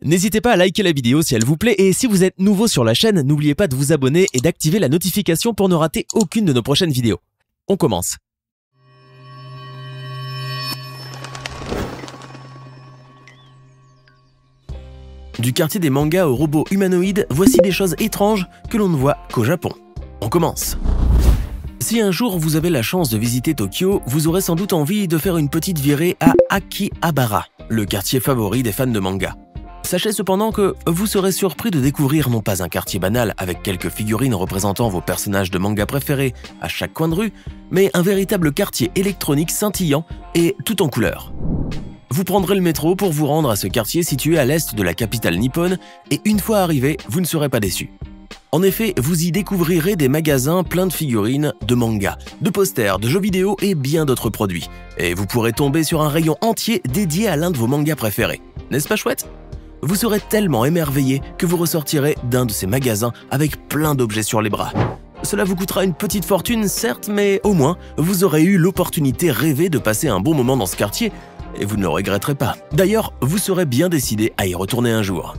N'hésitez pas à liker la vidéo si elle vous plaît et si vous êtes nouveau sur la chaîne, n'oubliez pas de vous abonner et d'activer la notification pour ne rater aucune de nos prochaines vidéos. On commence. Du quartier des mangas aux robots humanoïdes, voici des choses étranges que l'on ne voit qu'au Japon. On commence. Si un jour vous avez la chance de visiter Tokyo, vous aurez sans doute envie de faire une petite virée à Akihabara, le quartier favori des fans de manga. Sachez cependant que vous serez surpris de découvrir non pas un quartier banal avec quelques figurines représentant vos personnages de manga préférés à chaque coin de rue, mais un véritable quartier électronique scintillant et tout en couleurs. Vous prendrez le métro pour vous rendre à ce quartier situé à l'est de la capitale nippone et une fois arrivé, vous ne serez pas déçu. En effet, vous y découvrirez des magasins pleins de figurines, de mangas, de posters, de jeux vidéo et bien d'autres produits. Et vous pourrez tomber sur un rayon entier dédié à l'un de vos mangas préférés. N'est-ce pas chouette ? Vous serez tellement émerveillé que vous ressortirez d'un de ces magasins avec plein d'objets sur les bras. Cela vous coûtera une petite fortune, certes, mais au moins, vous aurez eu l'opportunité rêvée de passer un bon moment dans ce quartier et vous ne le regretterez pas. D'ailleurs, vous serez bien décidé à y retourner un jour.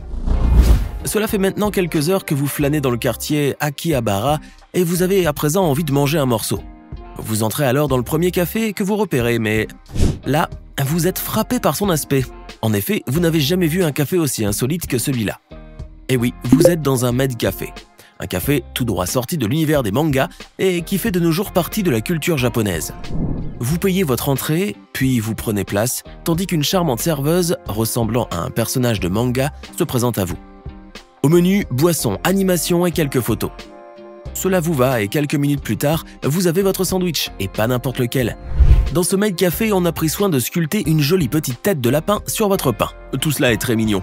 Cela fait maintenant quelques heures que vous flânez dans le quartier Akihabara et vous avez à présent envie de manger un morceau. Vous entrez alors dans le premier café que vous repérez, mais là, vous êtes frappé par son aspect. En effet, vous n'avez jamais vu un café aussi insolite que celui-là. Et oui, vous êtes dans un Med Café. Un café tout droit sorti de l'univers des mangas et qui fait de nos jours partie de la culture japonaise. Vous payez votre entrée, puis vous prenez place, tandis qu'une charmante serveuse, ressemblant à un personnage de manga, se présente à vous. Au menu, boissons, animation et quelques photos. Cela vous va et quelques minutes plus tard, vous avez votre sandwich, et pas n'importe lequel. Dans ce Maid Café, on a pris soin de sculpter une jolie petite tête de lapin sur votre pain. Tout cela est très mignon.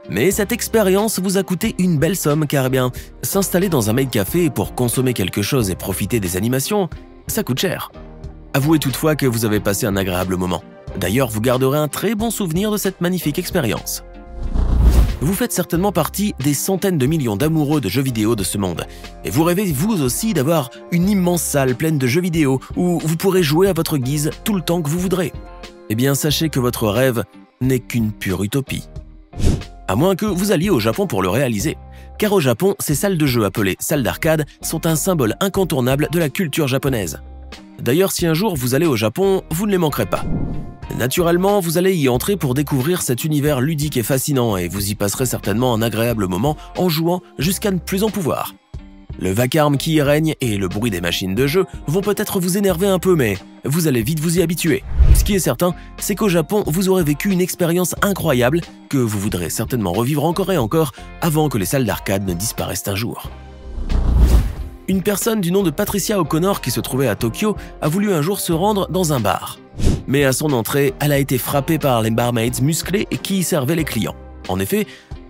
Mais cette expérience vous a coûté une belle somme car bien, s'installer dans un Maid Café pour consommer quelque chose et profiter des animations, ça coûte cher. Avouez toutefois que vous avez passé un agréable moment. D'ailleurs, vous garderez un très bon souvenir de cette magnifique expérience. Vous faites certainement partie des centaines de millions d'amoureux de jeux vidéo de ce monde. Et vous rêvez vous aussi d'avoir une immense salle pleine de jeux vidéo où vous pourrez jouer à votre guise tout le temps que vous voudrez. Eh bien, sachez que votre rêve n'est qu'une pure utopie. À moins que vous alliez au Japon pour le réaliser. Car au Japon, ces salles de jeux appelées salles d'arcade sont un symbole incontournable de la culture japonaise. D'ailleurs, si un jour vous allez au Japon, vous ne les manquerez pas. Naturellement, vous allez y entrer pour découvrir cet univers ludique et fascinant et vous y passerez certainement un agréable moment en jouant jusqu'à ne plus en pouvoir. Le vacarme qui y règne et le bruit des machines de jeu vont peut-être vous énerver un peu, mais vous allez vite vous y habituer. Ce qui est certain, c'est qu'au Japon, vous aurez vécu une expérience incroyable que vous voudrez certainement revivre encore et encore avant que les salles d'arcade ne disparaissent un jour. Une personne du nom de Patricia O'Connor qui se trouvait à Tokyo a voulu un jour se rendre dans un bar. Mais à son entrée, elle a été frappée par les barmaids musclés qui y servaient les clients. En effet,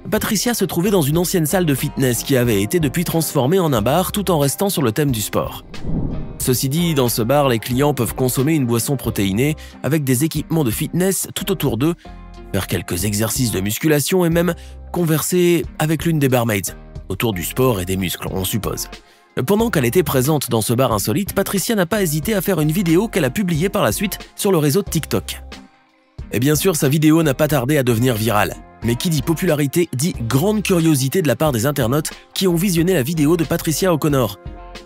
Patricia se trouvait dans une ancienne salle de fitness qui avait été depuis transformée en un bar tout en restant sur le thème du sport. Ceci dit, dans ce bar, les clients peuvent consommer une boisson protéinée avec des équipements de fitness tout autour d'eux, faire quelques exercices de musculation et même converser avec l'une des barmaids, autour du sport et des muscles, on suppose. Pendant qu'elle était présente dans ce bar insolite, Patricia n'a pas hésité à faire une vidéo qu'elle a publiée par la suite sur le réseau TikTok. Et bien sûr, sa vidéo n'a pas tardé à devenir virale. Mais qui dit popularité dit grande curiosité de la part des internautes qui ont visionné la vidéo de Patricia O'Connor.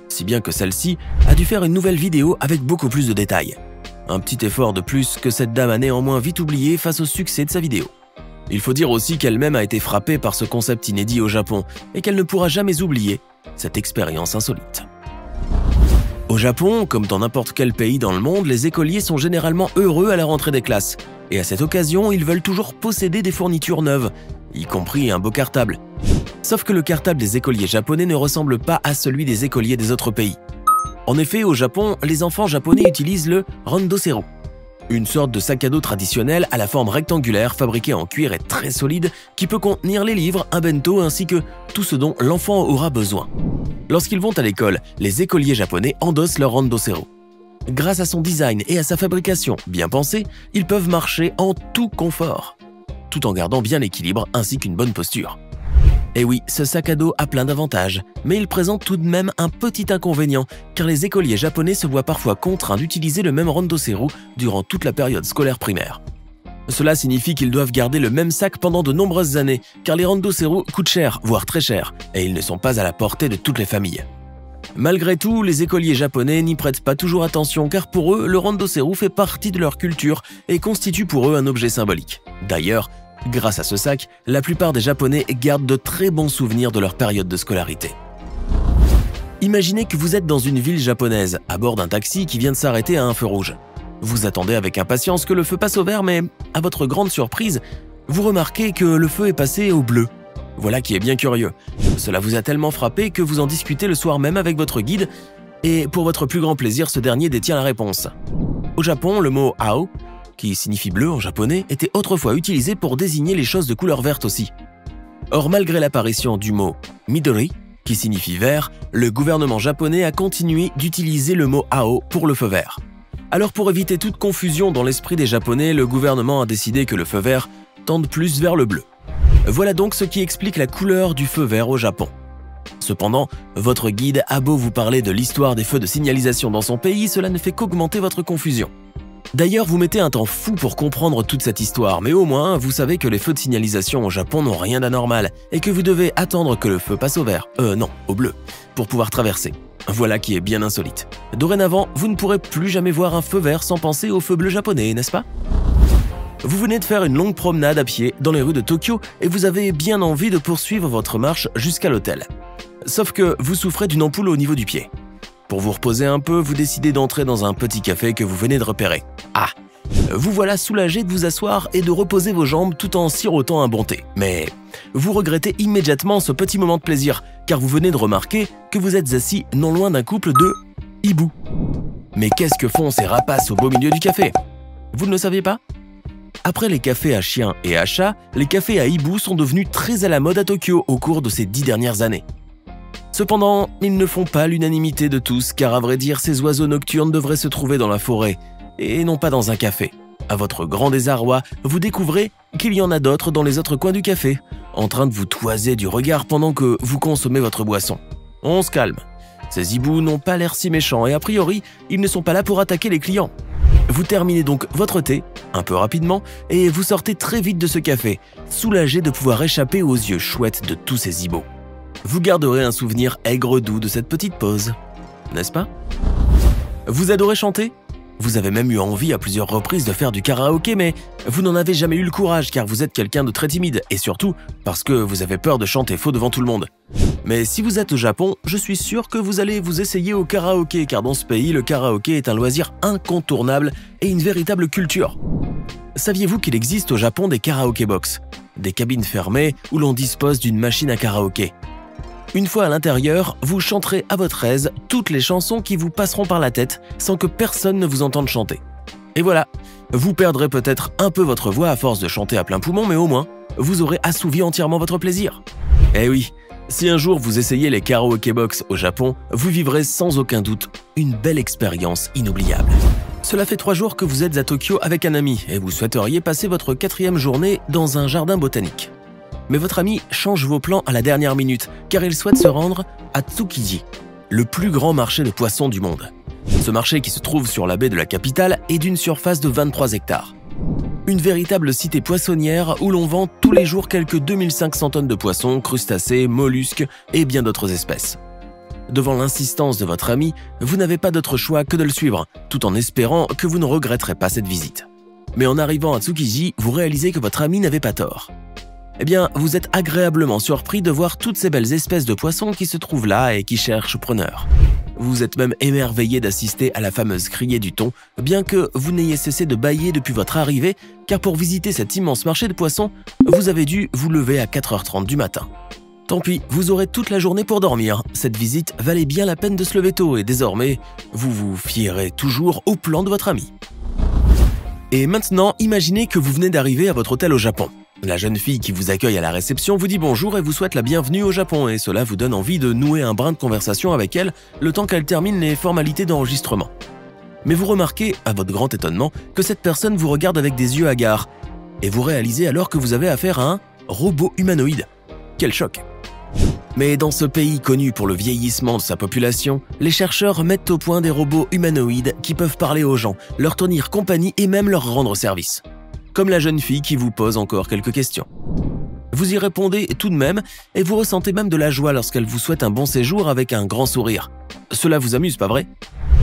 Si bien que celle-ci a dû faire une nouvelle vidéo avec beaucoup plus de détails. Un petit effort de plus que cette dame a néanmoins vite oublié face au succès de sa vidéo. Il faut dire aussi qu'elle-même a été frappée par ce concept inédit au Japon et qu'elle ne pourra jamais oublier cette expérience insolite. Au Japon, comme dans n'importe quel pays dans le monde, les écoliers sont généralement heureux à la rentrée des classes. Et à cette occasion, ils veulent toujours posséder des fournitures neuves, y compris un beau cartable. Sauf que le cartable des écoliers japonais ne ressemble pas à celui des écoliers des autres pays. En effet, au Japon, les enfants japonais utilisent le randosero, une sorte de sac à dos traditionnel à la forme rectangulaire fabriqué en cuir et très solide qui peut contenir les livres, un bento ainsi que tout ce dont l'enfant aura besoin. Lorsqu'ils vont à l'école, les écoliers japonais endossent leur randosero. Grâce à son design et à sa fabrication bien pensée, ils peuvent marcher en tout confort, tout en gardant bien l'équilibre ainsi qu'une bonne posture. Et oui, ce sac à dos a plein d'avantages, mais il présente tout de même un petit inconvénient, car les écoliers japonais se voient parfois contraints d'utiliser le même randosero durant toute la période scolaire primaire. Cela signifie qu'ils doivent garder le même sac pendant de nombreuses années, car les randoseru coûtent cher, voire très cher, et ils ne sont pas à la portée de toutes les familles. Malgré tout, les écoliers japonais n'y prêtent pas toujours attention, car pour eux, le randoseru fait partie de leur culture et constitue pour eux un objet symbolique. D'ailleurs, grâce à ce sac, la plupart des Japonais gardent de très bons souvenirs de leur période de scolarité. Imaginez que vous êtes dans une ville japonaise, à bord d'un taxi qui vient de s'arrêter à un feu rouge. Vous attendez avec impatience que le feu passe au vert, mais à votre grande surprise, vous remarquez que le feu est passé au bleu. Voilà qui est bien curieux. Cela vous a tellement frappé que vous en discutez le soir même avec votre guide, et pour votre plus grand plaisir, ce dernier détient la réponse. Au Japon, le mot « ao », qui signifie bleu en japonais, était autrefois utilisé pour désigner les choses de couleur verte aussi. Or, malgré l'apparition du mot « midori », qui signifie vert, le gouvernement japonais a continué d'utiliser le mot « ao » pour le feu vert. Alors pour éviter toute confusion dans l'esprit des Japonais, le gouvernement a décidé que le feu vert tende plus vers le bleu. Voilà donc ce qui explique la couleur du feu vert au Japon. Cependant, votre guide a beau vous parler de l'histoire des feux de signalisation dans son pays, cela ne fait qu'augmenter votre confusion. D'ailleurs, vous mettez un temps fou pour comprendre toute cette histoire, mais au moins, vous savez que les feux de signalisation au Japon n'ont rien d'anormal et que vous devez attendre que le feu passe au vert, non, au bleu, pour pouvoir traverser. Voilà qui est bien insolite. Dorénavant, vous ne pourrez plus jamais voir un feu vert sans penser au feu bleu japonais, n'est-ce pas? Vous venez de faire une longue promenade à pied dans les rues de Tokyo et vous avez bien envie de poursuivre votre marche jusqu'à l'hôtel. Sauf que vous souffrez d'une ampoule au niveau du pied. Pour vous reposer un peu, vous décidez d'entrer dans un petit café que vous venez de repérer. Ah! Vous voilà soulagé de vous asseoir et de reposer vos jambes tout en sirotant un bon thé. Mais vous regrettez immédiatement ce petit moment de plaisir, car vous venez de remarquer que vous êtes assis non loin d'un couple de hiboux. Mais qu'est-ce que font ces rapaces au beau milieu du café? Vous ne le saviez pas? Après les cafés à chiens et à chats, les cafés à hiboux sont devenus très à la mode à Tokyo au cours de ces 10 dernières années. Cependant, ils ne font pas l'unanimité de tous, car à vrai dire, ces oiseaux nocturnes devraient se trouver dans la forêt, et non pas dans un café. À votre grand désarroi, vous découvrez qu'il y en a d'autres dans les autres coins du café, en train de vous toiser du regard pendant que vous consommez votre boisson. On se calme. Ces hiboux n'ont pas l'air si méchants et a priori, ils ne sont pas là pour attaquer les clients. Vous terminez donc votre thé, un peu rapidement, et vous sortez très vite de ce café, soulagé de pouvoir échapper aux yeux chouettes de tous ces hiboux. Vous garderez un souvenir aigre-doux de cette petite pause, n'est-ce pas? Vous adorez chanter? Vous avez même eu envie à plusieurs reprises de faire du karaoké, mais vous n'en avez jamais eu le courage car vous êtes quelqu'un de très timide et surtout parce que vous avez peur de chanter faux devant tout le monde. Mais si vous êtes au Japon, je suis sûr que vous allez vous essayer au karaoké car dans ce pays, le karaoké est un loisir incontournable et une véritable culture. Saviez-vous qu'il existe au Japon des karaoké box, des cabines fermées où l'on dispose d'une machine à karaoké? Une fois à l'intérieur, vous chanterez à votre aise toutes les chansons qui vous passeront par la tête sans que personne ne vous entende chanter. Et voilà, vous perdrez peut-être un peu votre voix à force de chanter à plein poumon, mais au moins, vous aurez assouvi entièrement votre plaisir. Eh oui, si un jour vous essayez les karaoké box au Japon, vous vivrez sans aucun doute une belle expérience inoubliable. Cela fait 3 jours que vous êtes à Tokyo avec un ami et vous souhaiteriez passer votre 4e journée dans un jardin botanique. Mais votre ami change vos plans à la dernière minute car il souhaite se rendre à Tsukiji, le plus grand marché de poissons du monde. Ce marché qui se trouve sur la baie de la capitale est d'une surface de 23 hectares. Une véritable cité poissonnière où l'on vend tous les jours quelques 2500 tonnes de poissons, crustacés, mollusques et bien d'autres espèces. Devant l'insistance de votre ami, vous n'avez pas d'autre choix que de le suivre, tout en espérant que vous ne regretterez pas cette visite. Mais en arrivant à Tsukiji, vous réalisez que votre ami n'avait pas tort. Eh bien, vous êtes agréablement surpris de voir toutes ces belles espèces de poissons qui se trouvent là et qui cherchent preneurs. Vous êtes même émerveillé d'assister à la fameuse criée du thon, bien que vous n'ayez cessé de bâiller depuis votre arrivée, car pour visiter cet immense marché de poissons, vous avez dû vous lever à 4h30 du matin. Tant pis, vous aurez toute la journée pour dormir. Cette visite valait bien la peine de se lever tôt et désormais, vous vous fierez toujours au plan de votre ami. Et maintenant, imaginez que vous venez d'arriver à votre hôtel au Japon. La jeune fille qui vous accueille à la réception vous dit bonjour et vous souhaite la bienvenue au Japon et cela vous donne envie de nouer un brin de conversation avec elle le temps qu'elle termine les formalités d'enregistrement. Mais vous remarquez, à votre grand étonnement, que cette personne vous regarde avec des yeux hagards et vous réalisez alors que vous avez affaire à un robot humanoïde. Quel choc! Mais dans ce pays connu pour le vieillissement de sa population, les chercheurs mettent au point des robots humanoïdes qui peuvent parler aux gens, leur tenir compagnie et même leur rendre service. comme la jeune fille qui vous pose encore quelques questions. Vous y répondez tout de même et vous ressentez même de la joie lorsqu'elle vous souhaite un bon séjour avec un grand sourire. Cela vous amuse, pas vrai?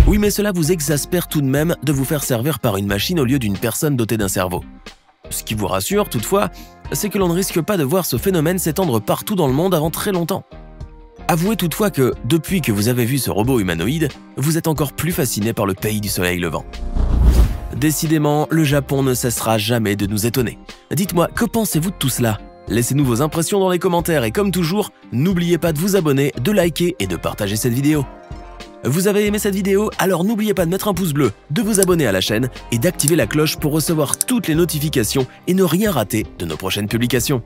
Oui, mais cela vous exaspère tout de même de vous faire servir par une machine au lieu d'une personne dotée d'un cerveau. Ce qui vous rassure, toutefois, c'est que l'on ne risque pas de voir ce phénomène s'étendre partout dans le monde avant très longtemps. Avouez toutefois que, depuis que vous avez vu ce robot humanoïde, vous êtes encore plus fasciné par le pays du soleil levant. Décidément, le Japon ne cessera jamais de nous étonner. Dites-moi, que pensez-vous de tout cela? Laissez-nous vos impressions dans les commentaires et comme toujours, n'oubliez pas de vous abonner, de liker et de partager cette vidéo. Vous avez aimé cette vidéo? Alors n'oubliez pas de mettre un pouce bleu, de vous abonner à la chaîne et d'activer la cloche pour recevoir toutes les notifications et ne rien rater de nos prochaines publications.